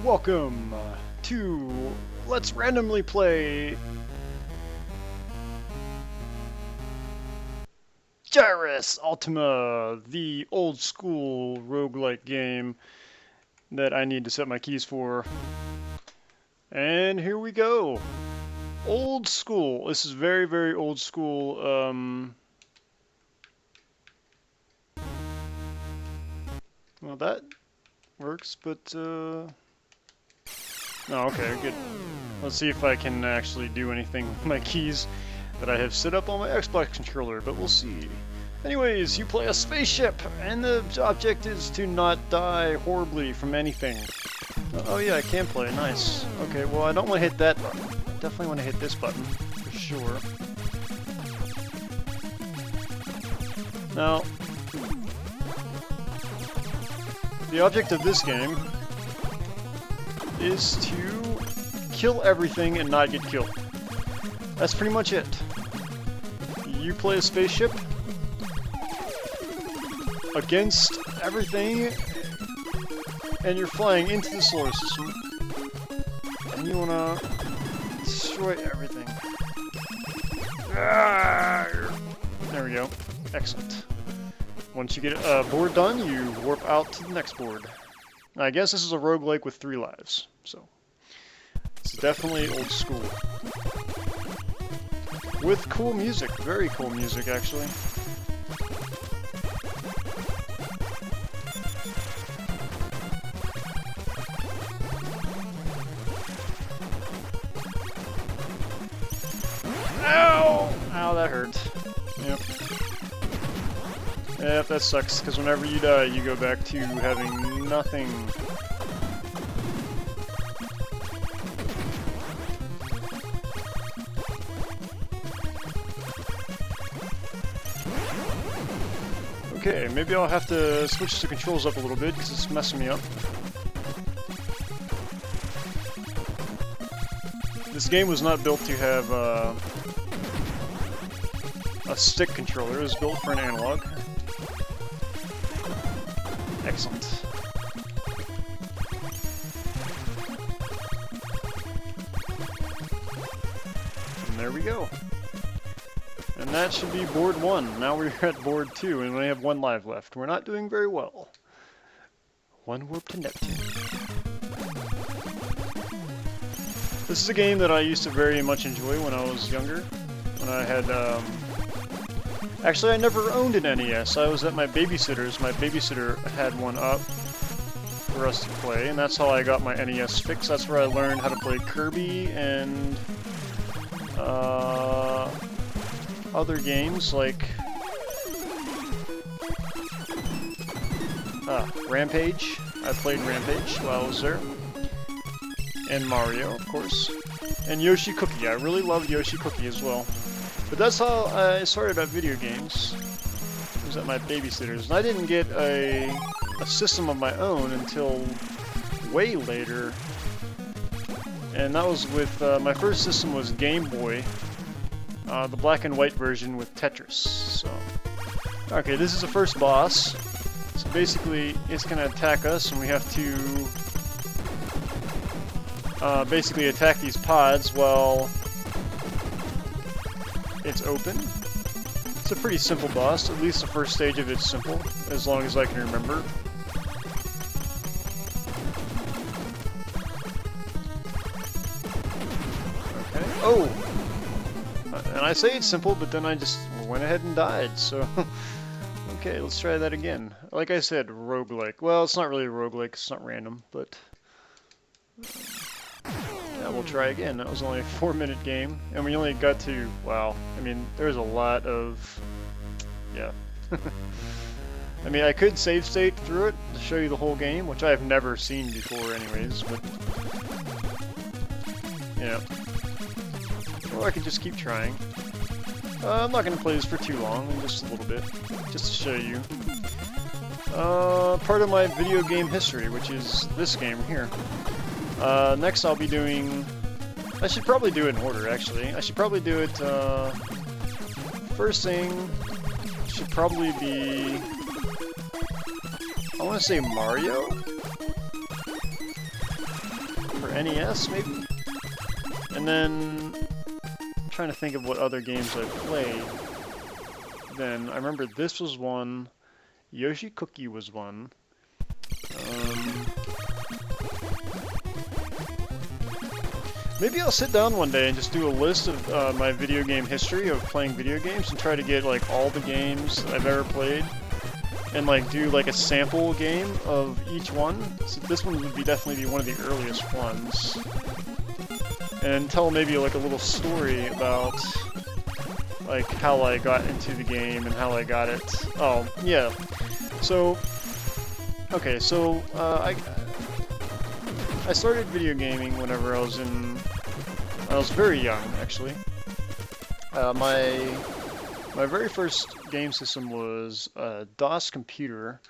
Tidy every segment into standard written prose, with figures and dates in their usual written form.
Welcome to Let's Randomly Play Gyruss Ultima, the old school roguelike game that I need to set my keys for. And here we go. Old school. This is very, very old school. Well, that works, but oh, okay, good. Let's see if I can actually do anything with my keys that I have set up on my Xbox controller, but we'll see. Anyways, you play a spaceship, and the object is to not die horribly from anything. Oh yeah, I can play, nice. Okay, well I don't want to hit that button. I definitely want to hit this button, for sure. Now, the object of this game is to kill everything and not get killed. That's pretty much it. You play a spaceship against everything, and you're flying into the solar system, and you wanna destroy everything. There we go. Excellent. Once you get a board done, you warp out to the next board. I guess this is a roguelike with 3 lives, so it's definitely old school. With cool music, very cool music actually. Ow! Ow, that hurt. Yep. Yep, that sucks, because whenever you die, you go back to having nothing. Okay, maybe I'll have to switch the controls up a little bit, because it's messing me up. This game was not built to have a stick controller. It was built for an analog. Excellent. And there we go. And that should be board 1. Now we're at board 2 and we only have 1 live left. We're not doing very well. 1 warp to Neptune. This is a game that I used to very much enjoy when I was younger. When I had, actually, I never owned an NES. I was at my babysitter's. My babysitter had one up for us to play, and that's how I got my NES fix. That's where I learned how to play Kirby and other games like Rampage. I played Rampage while I was there. And Mario, of course. And Yoshi Cookie. I really loved Yoshi Cookie as well. But that's how I started at video games. It was at my babysitter's. And I didn't get a system of my own until way later. And that was with, my first system was Game Boy. The black and white version with Tetris. So, okay, this is the first boss. So basically, it's going to attack us and we have to basically attack these pods while it's open. It's a pretty simple boss, at least the first stage of it's simple, as long as I can remember. Okay. Oh! And I say it's simple, but then I just went ahead and died, so... Okay, let's try that again. Like I said, roguelike. Well, it's not really a roguelike, it's not random, but... Yeah, we'll try again. That was only a 4-minute game, and we only got to, wow, I mean, there's a lot of, yeah. I mean, I could save state through it to show you the whole game, which I've never seen before anyways, but, yeah. Or I could just keep trying. I'm not going to play this for too long, just a little bit, just to show you. Part of my video game history, which is this game here. Next I'll be doing... I should probably do it in order, actually. I should probably do it, first thing should probably be... I want to say Mario? NES, maybe? And then, I'm trying to think of what other games I played. Then, I remember this was one, Yoshi Cookie was one. Maybe I'll sit down one day and just do a list of my video game history of playing video games and try to get like all the games I've ever played and like do like a sample game of each one. So this one would definitely be one of the earliest ones. And tell maybe like a little story about like how I got into the game and how I got it. Oh, yeah. So, okay, so I started video gaming whenever I was very young, actually. My very first game system was a DOS computer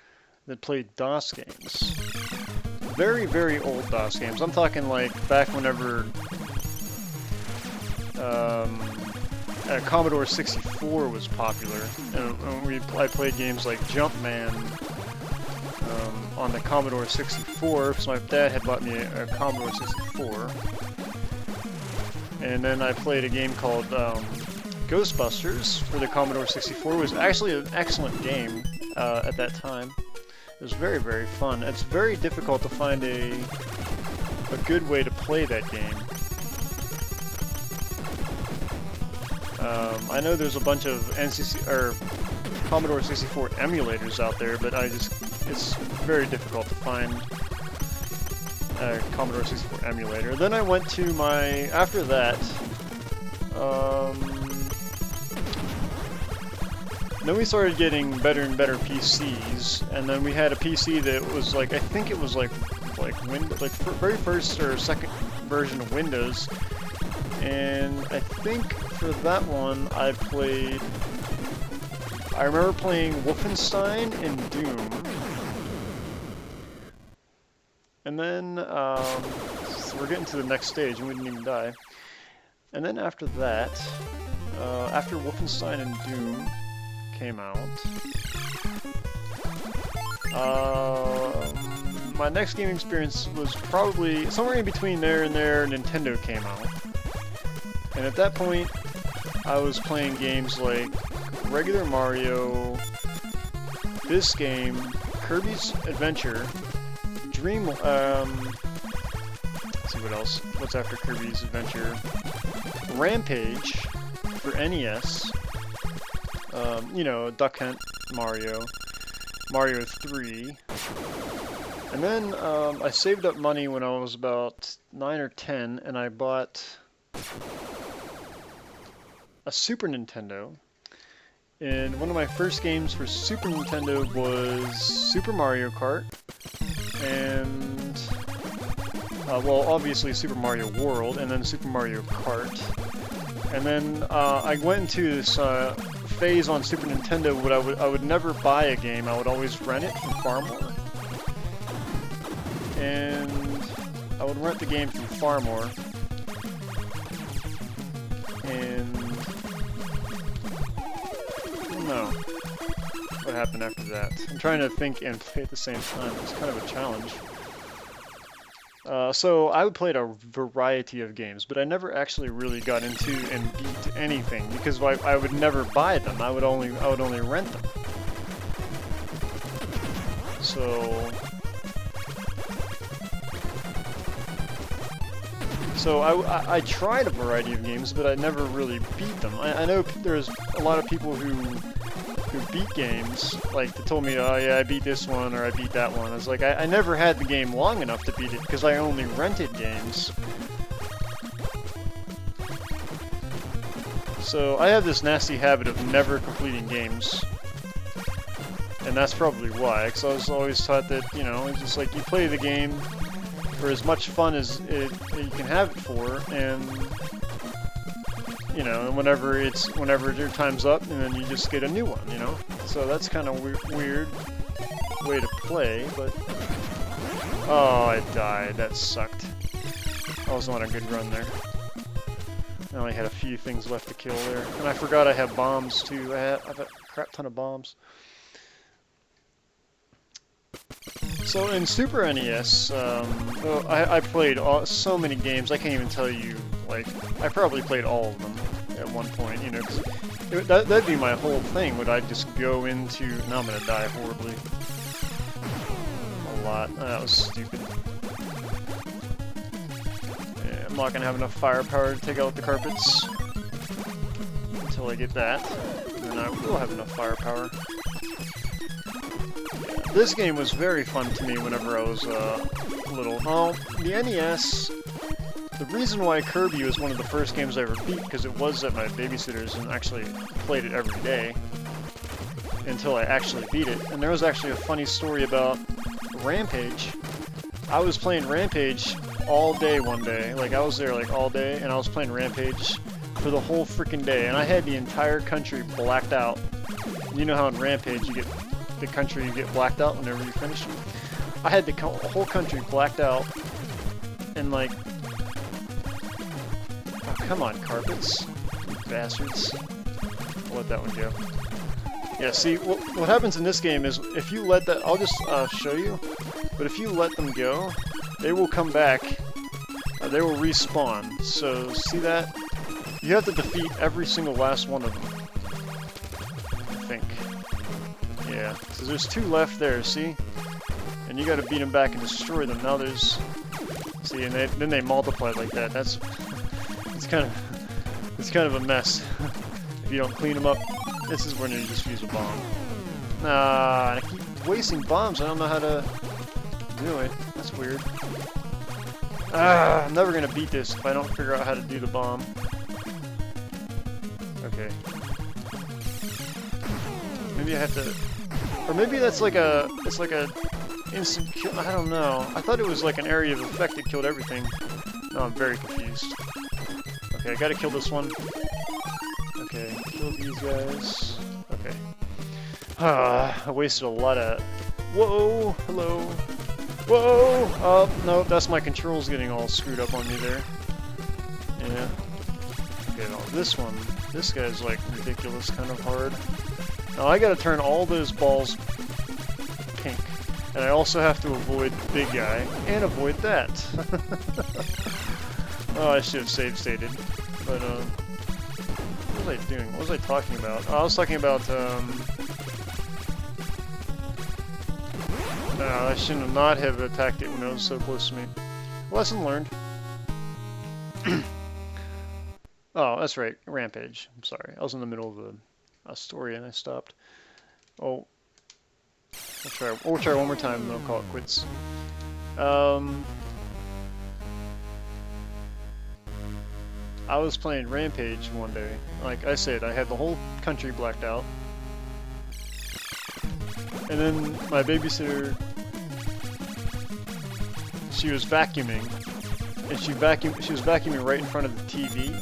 that played DOS games. Very, very old DOS games. I'm talking like back whenever Commodore 64 was popular. And I played games like Jumpman on the Commodore 64, because my dad had bought me a Commodore 64. And then I played a game called Ghostbusters for the Commodore 64. It was actually an excellent game at that time. It was very, very fun. It's very difficult to find a good way to play that game. I know there's a bunch of Commodore 64 emulators out there, but it's very difficult to find a Commodore 64 emulator. Then I went to after that, then we started getting better and better PCs, and then we had a PC that was like, I think it was like Windows, like very first or second version of Windows, and I think for that one I remember playing Wolfenstein and Doom. And then, so we're getting to the next stage and we didn't even die. And then after that, after Wolfenstein and Doom came out, my next gaming experience was probably somewhere in between there and Nintendo came out. And at that point, I was playing games like regular Mario, this game, Kirby's Adventure, let's see what else, what's after Kirby's Adventure, Rampage for NES, you know, Duck Hunt Mario, Mario 3, and then I saved up money when I was about 9 or 10, and I bought a Super Nintendo. And one of my first games for Super Nintendo was Super Mario Kart, and, well, obviously Super Mario World, and then Super Mario Kart. And then I went into this phase on Super Nintendo where I would never buy a game, I would always rent it from Farmore. And I would rent the game from Farmore. And no. What happened after that? I'm trying to think and play at the same time. It's kind of a challenge. So I played a variety of games, but I never actually really got into and beat anything because I would never buy them. I would only rent them. So I tried a variety of games, but I never really beat them. I know there's a lot of people who beat games, like they told me, oh yeah, I beat this one or I beat that one. I was like, I never had the game long enough to beat it because I only rented games. So I have this nasty habit of never completing games. And that's probably why, because I was always taught that, you know, it's just like you play the game for as much fun as you can have it for, and you know, and whenever your time's up, and then you just get a new one, you know. So that's kind of weird way to play, but oh, I died. That sucked. I was on a good run there. I only had a few things left to kill there, and I forgot I have bombs too. I've a crap ton of bombs. So in Super NES, well, I played so many games, I can't even tell you, like, I probably played all of them at one point, you know, because that'd be my whole thing, would I just go into, now I'm gonna die horribly. A lot, that was stupid. Yeah, I'm not gonna have enough firepower to take out the carpets until I get that, and then I will have enough firepower. This game was very fun to me whenever I was little. Oh, the NES, the reason why Kirby was one of the first games I ever beat, because it was at my babysitter's and actually played it every day until I actually beat it. And there was actually a funny story about Rampage. I was playing Rampage all day one day. Like, I was there like all day, and I was playing Rampage for the whole freaking day. And I had the entire country blacked out. You know how in Rampage you get the country you get blacked out whenever you finish. I had the whole country blacked out, and like, oh come on, carpets, you bastards! I'll let that one go. Yeah, see, what happens in this game is if you let that, I'll just show you. But if you let them go, they will come back. They will respawn. So see that? You have to defeat every single last one of them. I think. Yeah, so there's 2 left there, see? And you gotta beat them back and destroy them. Now there's... See, and then they multiply like that. It's kind of a mess. If you don't clean them up. This is when you just use a bomb. Nah, I keep wasting bombs. I don't know how to do it. That's weird. I'm never gonna beat this if I don't figure out how to do the bomb. Okay. Maybe I have to... Or maybe that's like a... It's like a instant kill... I don't know. I thought it was like an area of effect that killed everything. No, I'm very confused. Okay, I gotta kill this one. Okay, kill these guys. Okay. I wasted a lot of... Whoa! Hello! Whoa! Oh, no, that's my controls getting all screwed up on me there. Yeah. Okay, now this one. This guy's like ridiculous, kind of hard. Now I gotta turn all those balls pink. And I also have to avoid big guy, and avoid that. Oh, I should have save stated. But, what was I doing? What was I talking about? Oh, I was talking about, no, I should not have attacked it when it was so close to me. Lesson learned. Oh, that's right. Rampage. I'm sorry. I was in the middle of a story and I stopped. Oh. We'll try one more time and then I'll call it quits. I was playing Rampage one day. Like I said, I had the whole country blacked out. And then my babysitter, she was vacuuming. And she was vacuuming right in front of the TV.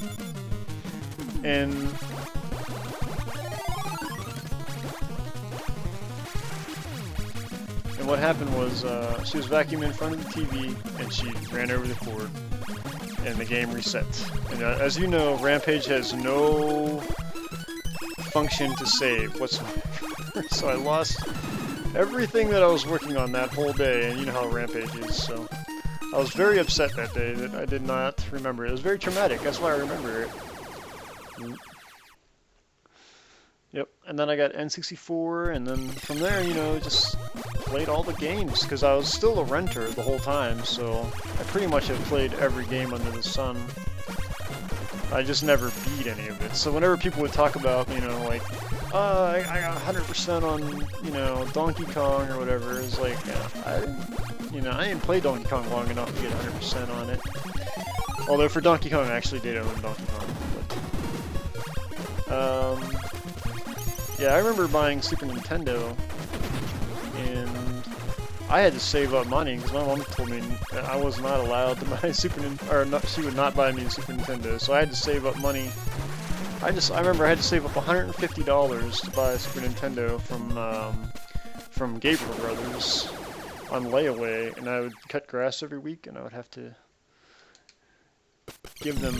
And what happened was, she was vacuuming in front of the TV, and she ran over the cord, and the game reset. And as you know, Rampage has no function to save whatsoever, so I lost everything that I was working on that whole day, and you know how Rampage is, so I was very upset that day that I did not remember it. It was very traumatic, that's why I remember it. Yep, and then I got N64, and then from there, you know, just played all the games, because I was still a renter the whole time, so I pretty much have played every game under the sun. I just never beat any of it. So whenever people would talk about, you know, like, I got 100% on, you know, Donkey Kong or whatever, it's like, I didn't play Donkey Kong long enough to get 100% on it. Although for Donkey Kong, I actually did own Donkey Kong. But, yeah, I remember buying Super Nintendo, and I had to save up money because my mom told me that I was not allowed to buy she would not buy me a Super Nintendo, so I had to save up money. I remember I had to save up $150 to buy a Super Nintendo from Gabriel Brothers on layaway, and I would cut grass every week, and I would have to give them,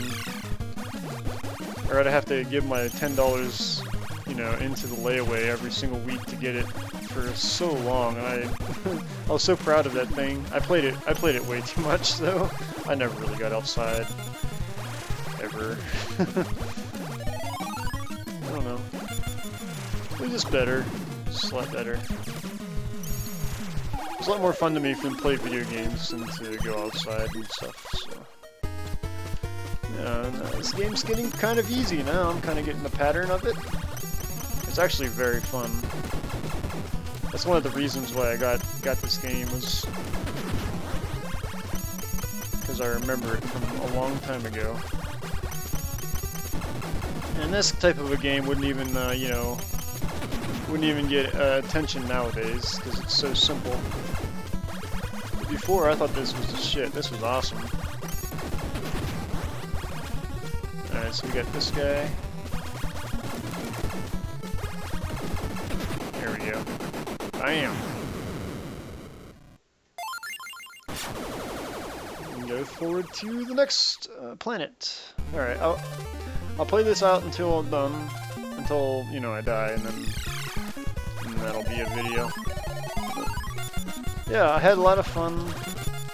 or I'd have to give my $10, you know, into the layaway every single week to get it for so long, and I was so proud of that thing. I played it way too much, though. I never really got outside. Ever. I don't know. It was just better. Just a lot better. It's a lot more fun to me to play video games than to go outside and stuff, so. Yeah, this game's getting kind of easy now. I'm kind of getting the pattern of it. It's actually very fun. That's one of the reasons why I got this game, was because I remember it from a long time ago. And this type of a game wouldn't even, you know, wouldn't even get attention nowadays because it's so simple. But before, I thought this was the shit. This was awesome. Alright, so we got this guy. There we go. Bam! And go forward to the next planet. Alright, I'll play this out until I'm done. Until, you know, I die, and then that'll be a video. But, yeah, I had a lot of fun.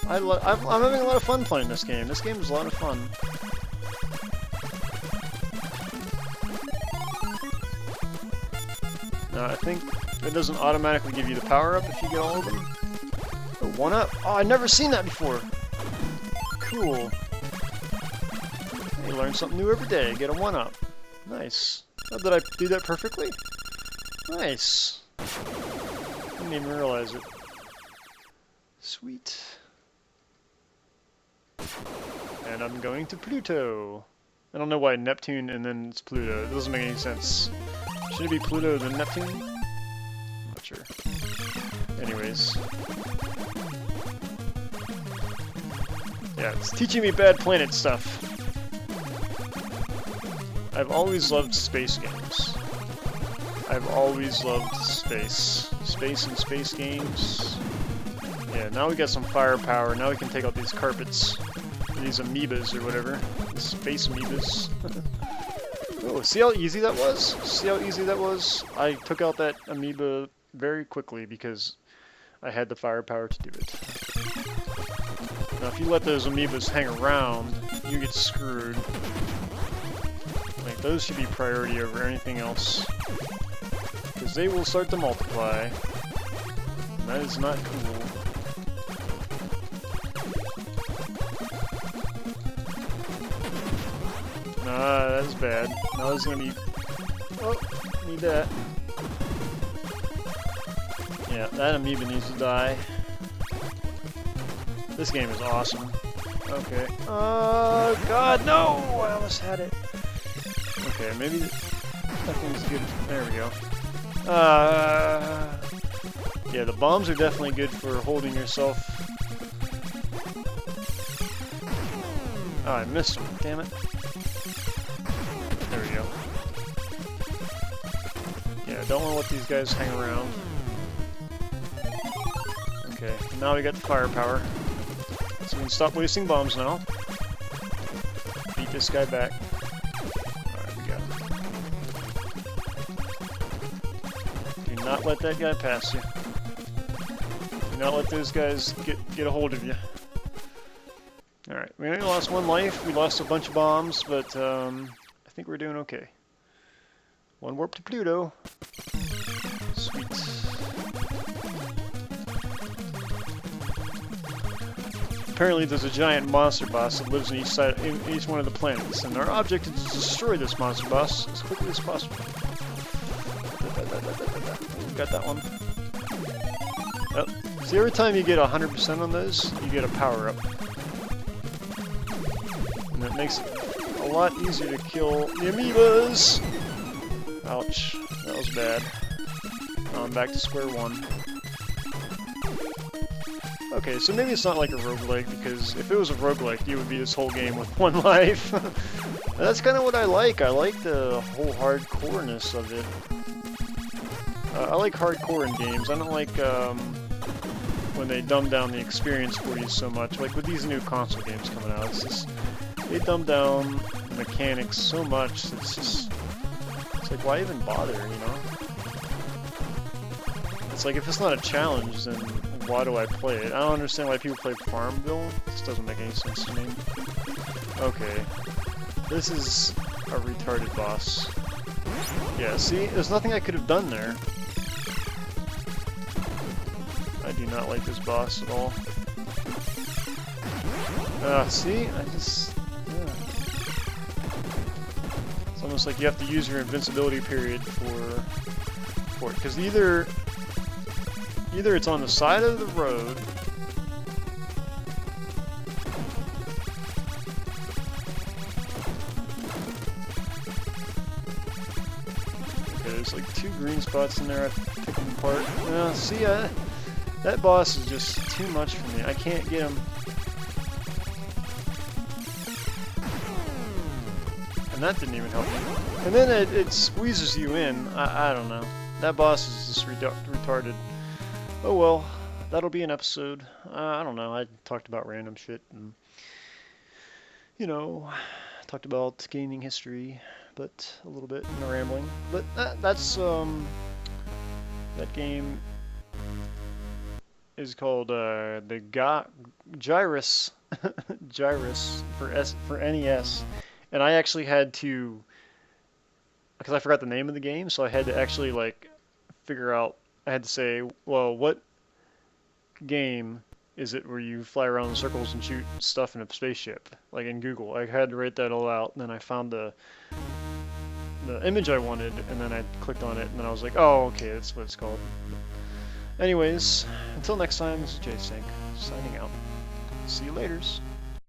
I'm having a lot of fun playing this game. This game is a lot of fun. I think it doesn't automatically give you the power-up if you get all of them. Oh, 1-up! Oh, I've never seen that before! Cool. You learn something new every day. Get a 1-up. Nice. Oh, did I do that perfectly? Nice. Didn't even realize it. Sweet. And I'm going to Pluto. I don't know why Neptune and then it's Pluto. It doesn't make any sense. Should it be Pluto then Neptune? I'm not sure. Anyways. Yeah, it's teaching me bad planet stuff. I've always loved space games. I've always loved space. Space and space games. Yeah, now we got some firepower. Now we can take out these carpets. These amoebas or whatever. The space amoebas. Oh, see how easy that was? See how easy that was? I took out that amoeba very quickly because I had the firepower to do it. Now if you let those amoebas hang around, you get screwed. Like, those should be priority over anything else. Because they will start to multiply. And that is not cool. Nah, that's bad. Now there's gonna be... Oh, need that. Yeah, that amoeba needs to die. This game is awesome. Okay. Oh, God, no! I almost had it. Okay, maybe that thing's good. There we go. Yeah, the bombs are definitely good for holding yourself. Oh, I missed one. Damn it. There we go. Yeah, don't want to let these guys hang around. Okay, now we got the firepower. So we can stop wasting bombs now. Beat this guy back. Alright, we got him. Do not let that guy pass you. Do not let those guys get a hold of you. Alright, we only lost one life. We lost a bunch of bombs, but I think we're doing okay. One warp to Pluto. Sweet. Apparently there's a giant monster boss that lives in each one of the planets, and our objective is to destroy this monster boss as quickly as possible. Got that one. Oh, see, every time you get 100% on those, you get a power-up. And that makes it a lot easier to kill the amoebas! Ouch, that was bad. Now I'm back to square one. Okay, so maybe it's not like a roguelike, because if it was a roguelike, you would be this whole game with one life. That's kind of what I like. I like the whole hardcoreness of it. I like hardcore in games. I don't like when they dumb down the experience for you so much. Like with these new console games coming out, it's just, they dumb down the mechanics so much. It's just, it's like, why even bother, you know? It's like, if it's not a challenge, then why do I play it? I don't understand why people play Farmville. This doesn't make any sense to me. Okay. This is a retarded boss. Yeah, see? There's nothing I could have done there. I do not like this boss at all. See? I just... yeah. It's almost like you have to use your invincibility period for it. Because either it's on the side of the road, okay, there's like 2 green spots in there, I've picked them apart. See, that boss is just too much for me. I can't get him. And that didn't even help me. And then it squeezes you in. I don't know. That boss is just retarded. Oh well, that'll be an episode. I don't know. I talked about random shit and, you know, talked about gaming history, but a little bit in rambling. But that's that game is called the Gyruss Gyruss for NES, and I actually had to, because I forgot the name of the game, so I had to actually like figure out. I had to say, well, what game is it where you fly around in circles and shoot stuff in a spaceship, like in Google. I had to write that all out, and then I found the image I wanted, and then I clicked on it, and then I was like, oh, okay, that's what it's called. Anyways, until next time, this is JSync, signing out. See you laters.